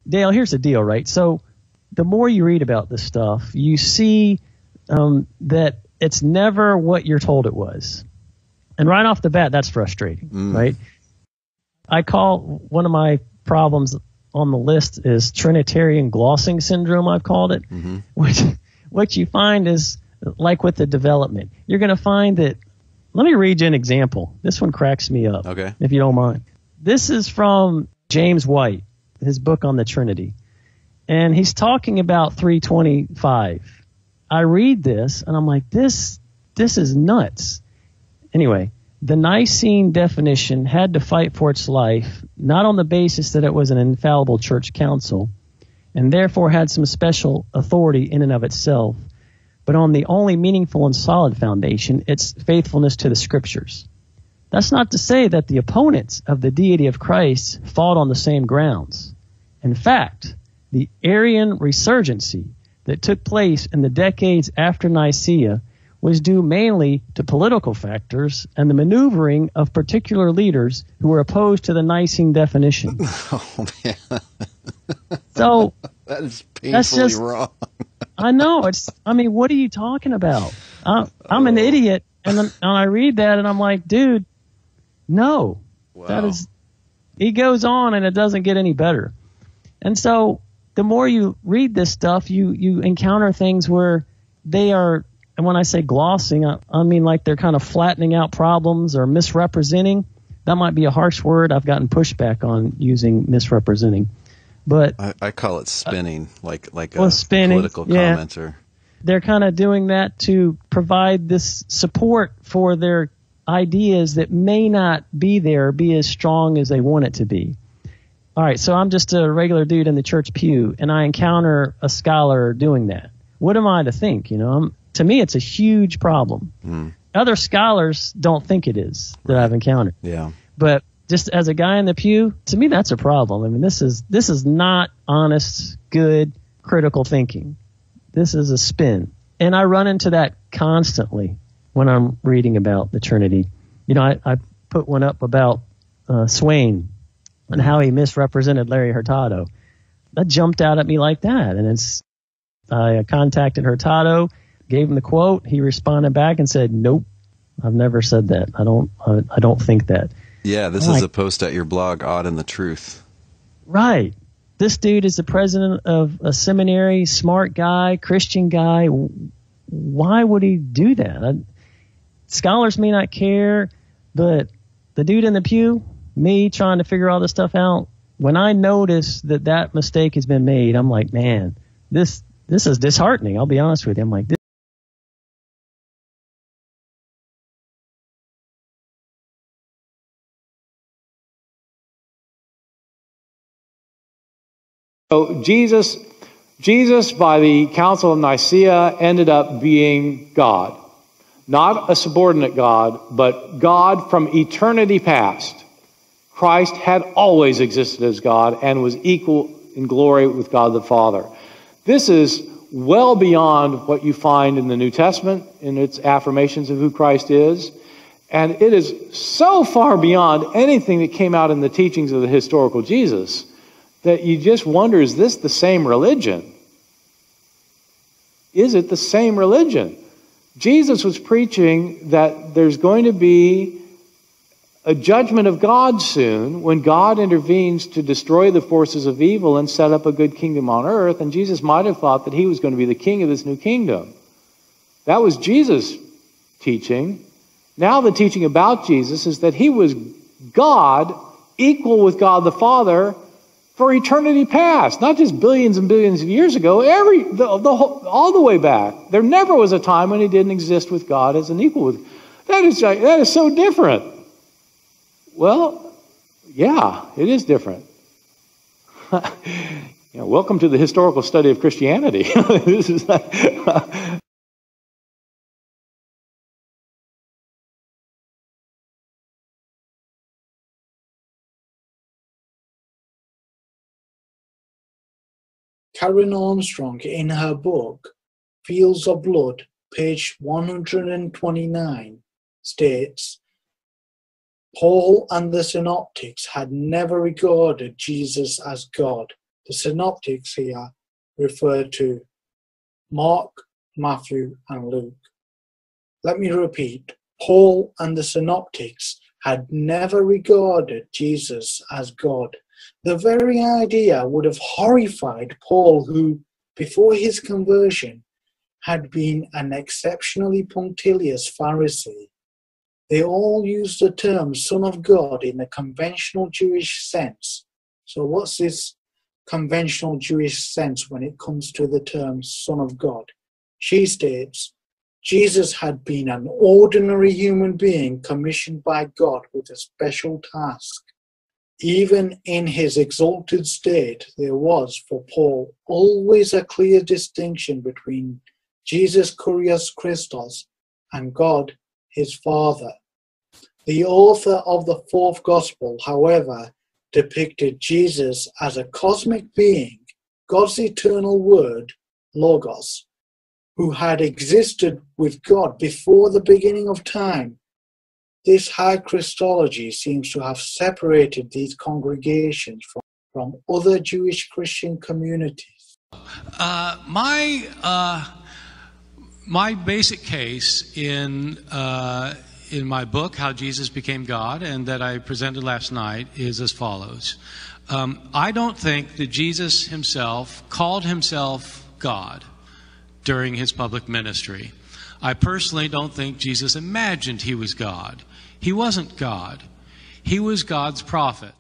Dale, here's the deal, right? So the more you read about this stuff, you see that it's never what you're told it was. And right off the bat, that's frustrating, right? I call one of my problems on the list is Trinitarian glossing syndrome, I've called it, which what you find is, like with the development, you're going to find that, let me read you an example. This one cracks me up, if you don't mind. This is from James White, his book on the Trinity. And he's talking about 325. I read this, and I'm like, this is nuts. Anyway, the Nicene definition had to fight for its life, not on the basis that it was an infallible church council, and therefore had some special authority in and of itself, but on the only meaningful and solid foundation, its faithfulness to the Scriptures. That's not to say that the opponents of the deity of Christ fought on the same grounds. In fact, the Arian resurgency that took place in the decades after Nicaea was due mainly to political factors and the maneuvering of particular leaders who were opposed to the Nicene definition. Oh, man. So that is painfully wrong. I know. What are you talking about? I'm an idiot, and I read that, and I'm like, dude, no. Wow. That is. He goes on, and it doesn't get any better. And so the more you read this stuff, you encounter things where they are, and when I say glossing, I mean like they're kind of flattening out problems or misrepresenting. That might be a harsh word. I've gotten pushback on using misrepresenting. But I call it spinning, like spinning, political commenter. They're kind of doing that to provide this support for their ideas that may not be there or be as strong as they want it to be. All right, so I'm just a regular dude in the church pew, and I encounter a scholar doing that. What am I to think? To me, it's a huge problem. Other scholars don't think it is that I've encountered. Yeah. But just as a guy in the pew, to me, that's a problem. I mean, this is not honest, good, critical thinking. This is a spin. And I run into that constantly when I'm reading about the Trinity. I put one up about Swain and how he misrepresented Larry Hurtado. That jumped out at me like that. And I contacted Hurtado, gave him the quote. He responded back and said, nope, I've never said that. I don't think that. Yeah, this is a post at your blog, Odd and the Truth. Right. This dude is the president of a seminary, smart guy, Christian guy. Why would he do that? Scholars may not care, but the dude in the pew, me trying to figure all this stuff out, when I notice that mistake has been made, I'm like, man, this is disheartening. I'll be honest with you. I'm like, So Jesus, by the Council of Nicaea, ended up being God. Not a subordinate God, but God from eternity past. Christ had always existed as God and was equal in glory with God the Father. This is well beyond what you find in the New Testament in its affirmations of who Christ is. And it is so far beyond anything that came out in the teachings of the historical Jesus that you just wonder, is this the same religion? Is it the same religion? Jesus was preaching that there's going to be a judgment of God soon when God intervenes to destroy the forces of evil and set up a good kingdom on earth, and Jesus might have thought that he was going to be the king of this new kingdom. That was Jesus' teaching. Now the teaching about Jesus is that he was God, equal with God the Father, for eternity past, not just billions and billions of years ago, all the way back. There never was a time when he didn't exist with God as an equal with. That is so different. Well, yeah, it is different. Welcome to the historical study of Christianity. This is Karen Armstrong, in her book, Fields of Blood, page 129, states, Paul and the Synoptics had never regarded Jesus as God. The synoptics here refer to Mark, Matthew, and Luke. Let me repeat, Paul and the synoptics had never regarded Jesus as God. The very idea would have horrified Paul, who, before his conversion, had been an exceptionally punctilious Pharisee. They all used the term Son of God in the conventional Jewish sense. So what's this conventional Jewish sense when it comes to the term Son of God? She states, Jesus had been an ordinary human being commissioned by God with a special task. Even in his exalted state, there was, for Paul, always a clear distinction between Jesus Kyrios Christos and God, his Father. The author of the fourth Gospel, however, depicted Jesus as a cosmic being, God's eternal word, Logos, who had existed with God before the beginning of time. This high Christology seems to have separated these congregations from other Jewish Christian communities. My basic case in my book, How Jesus Became God, and that I presented last night, is as follows. I don't think that Jesus himself called himself God during his public ministry. I personally don't think Jesus imagined he was God. He wasn't God. He was God's prophet.